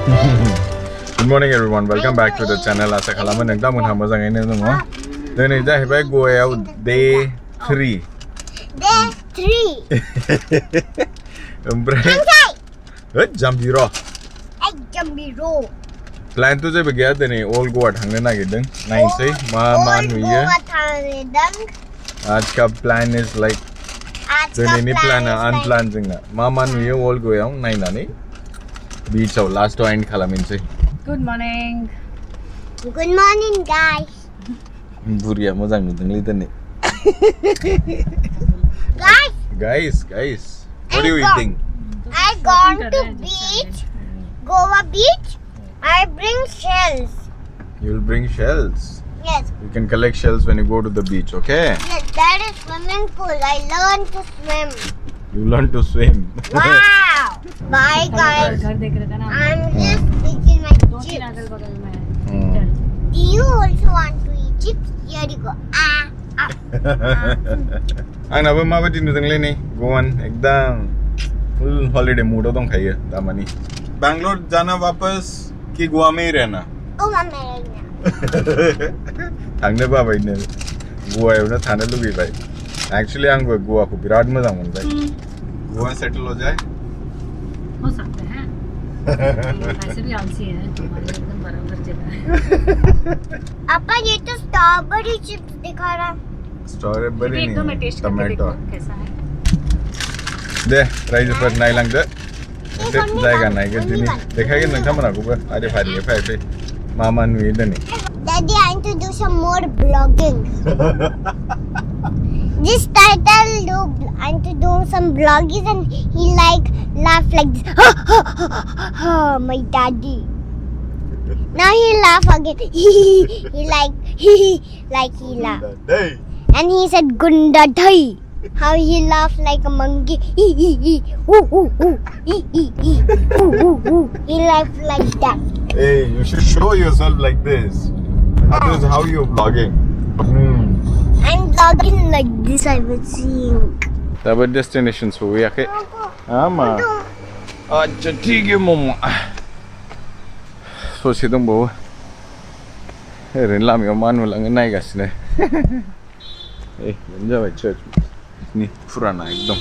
Good morning everyone, welcome back to the channel. Asa khalama nagdamun ha mozangayna dong. Dene jahibay goyaw day 3. Day 3. Umbray. Jambiro. Jambiro. Plan to jab gaya dene all Goa thangna nagidang 9 say ma nuye. आज का plan is like dene ni plan unplanned jingna. Ma nuye all goyaw 9 nani. Beach of last to end khalamin say. Good morning. Good morning, guys. Buriya mozang nudang dene. Guys, what are you eating? I gone to beach, Goa beach. I bring shells. You'll bring shells. Yes. You can collect shells when you go to the beach, okay? Yes, that is swimming pool. I learned to swim. You learn to swim. Wow. Bye, guys. घर देख रहे थे ना I'm just eating my दो तीन chips. अगल बगल में है। Do you also want to eat chips? Here you go. Ang nabo mabati nudang le ni Goan ekdam full holiday mood dong khaiye damani. Bangalore जाना वापस कि गोवा में ही रहना? Oh, Mama. थांगने बा भाई ने गोवा एवना थाने लुगी भाई. Actually आंग गोवा को बिराट मजा मन भाई. गोवा सेटल हो जाए? हो सकते हैं ऐसे भी आलसी है हमारे एकदम बराबर जगह है अपा ये तो स्ट्रॉबेरी चिप्स दिखा रहा. स्ट्रॉबेरी एक दो मैं नहीं टेस्ट करके टमाटो. देखूं कैसा है दे प्राइस पर नाई लंग दे. जाएगा नाई के जिनी देखा कि नंगा मना को अरे फाड़ी है फाड़ी मामा नुई दनी. Daddy, I need to do some more vlogging. This title, I need to do some vlogging, and he laugh like this. My daddy. Now he laugh again. he laugh. Hey. And he said Gunda Dhai. How he laughed like a monkey. He laughed like that. Hey, you should show yourself like this. That is how you're vlogging. I'm vlogging like this, I was seeing. Our destinations for we okay? Ama. अच्छा ठीक है मोमो. सोची तुम बहु. हेरें लामी अमान वाला नहीं गस्ने. Eh, बंजा भाई church. Ni पुराना एकदम.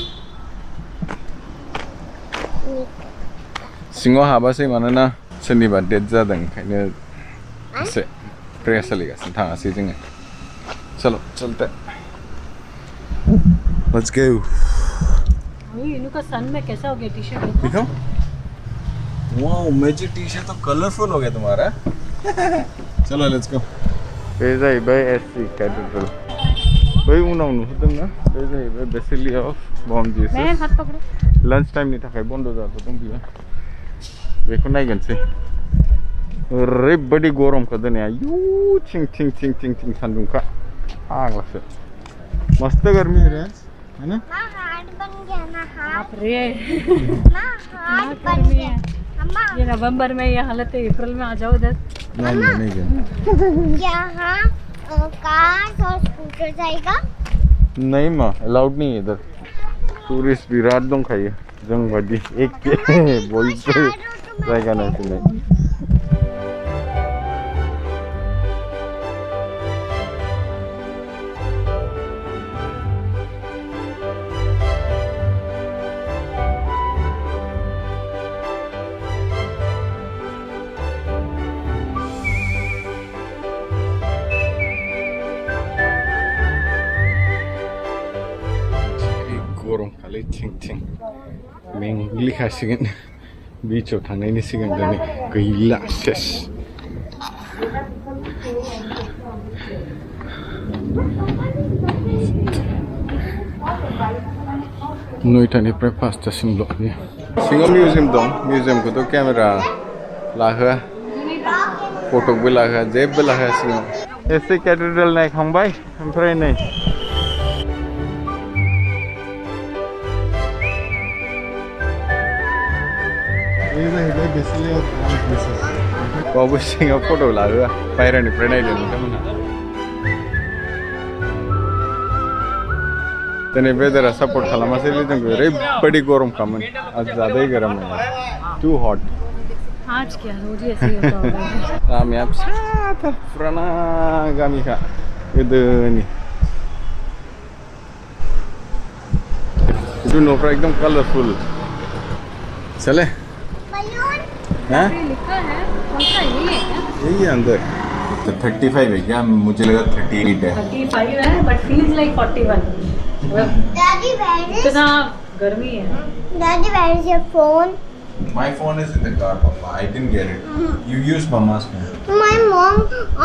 सिंगो हाबा से माना ना शनिवार डेट जादंग खाने से प्रेस चलेगा संथांग से जिंगे. चलो चलते. Let's go. इनका सन में कैसा हो गया टी-शर्ट दिखाओ. वाओ मैजिक टी-शर्ट तो कलरफुल हो गया तुम्हारा. चलो लेट्स गो. ये जाए भाई ऐसी कैथेड्रल. भाई उन्हों होता ना ये जाए भाई बेसिलिका ऑफ बॉम जीसस. मैं हाथ पकड़ो. लंच टाइम नहीं था खाई बंद हो जाता तुम भी. देखो नहीं गन से. अरे बड़ी गरम कर देने यू चिंग संदूक का आग लगता. मस्त गर्मी है ना. माँ हार्ड बन गया ना हार्ड. आप रे माँ हार्ड बन गया. अम्मा ये नवंबर में ये हालत है अप्रैल में आ जाओ इधर. नहीं गया. यहाँ कार और स्कूटर जाएगा. नहीं माँ अलाउड नहीं है इधर. टूरिस्ट भी रात दो खाइए जंग बड़ी एक के बोल पे जाएगा नहीं. गरम खाली थिं मेंग्लिखासिगोन बीचआव थांनायनि सिगां दिनै गैला सेस. नयटानिफ्राय 5टासिमल' सिङाव मिउजियाम दं. मिउजियामखौथ' केमेरा लाहोआ फटकबो लाहोआ जेबो लाहोआ सिङाव. एसे केथेड्रेल नायखांबाय ओमफ्राय नै बावबो सिङाव फट' लाहोआ बायह्रानिफ्राय नायदों नोंथांमोनहा. दिनै वेदारा सापर्ट खालामासैलै जोंखौ ओरैबायदि गरमखामोन आज जादै गरम टू हट. आज क्या रोज ही ऐसे ही होता होगा Kami apa? Pernah kami kak. Itu nih. Itu Nopra एकदम कलरफुल. चले? balloon. हाँ? ये लिखा है कौन सा यही है क्या यही है अंदर. तो 35 है क्या? मुझे लगा 38 है. 35 है but feels like 41 Daddy, where is? इतना गर्मी है Daddy, where is your phone? My phone is in the car, Papa. I didn't get it. You used Mama's phone. My mom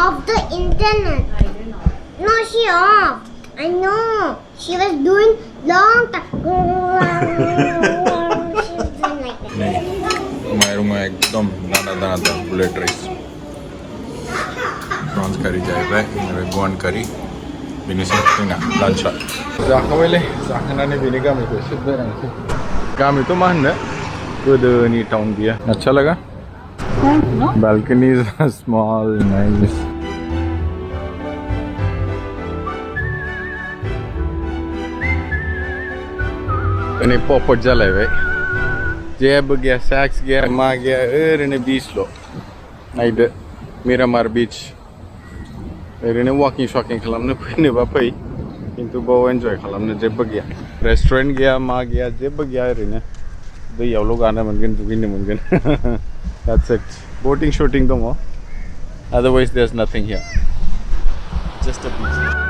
off the internet. I don't know. No, she off. I know. She was doing long time. She was doing like that. नहीं हमारे room में एकदम दाना था bullet rice prawns करी जाहैबाय गोवान करी बेनिसै जोंना लान्चआ जाखाबायलै जाखांनानै बेनि गामिखौ एसे बेरायनोसै गामिथ' मा होननो गोदोनि टाउन बियो अच्छा लगा No? balconies are small nice ini popot जालायबाय जेबो गैया सेक्स गैया मा गैया ओरैनो बीचल' नायदो मिरामार बीच ओरैनो वाकिं शकिं खालामनो फैनोबा फै खिन्थु बाव एन्जय खालामनो जेबो गैया रेस्टुरेन्ट गैया मा गैया जेबो गैया ओरैनो दैयावल' गानो मोनगोन दुगैनो मोनगोन that's it boating shooting दङ otherwise there's nothing here just a beach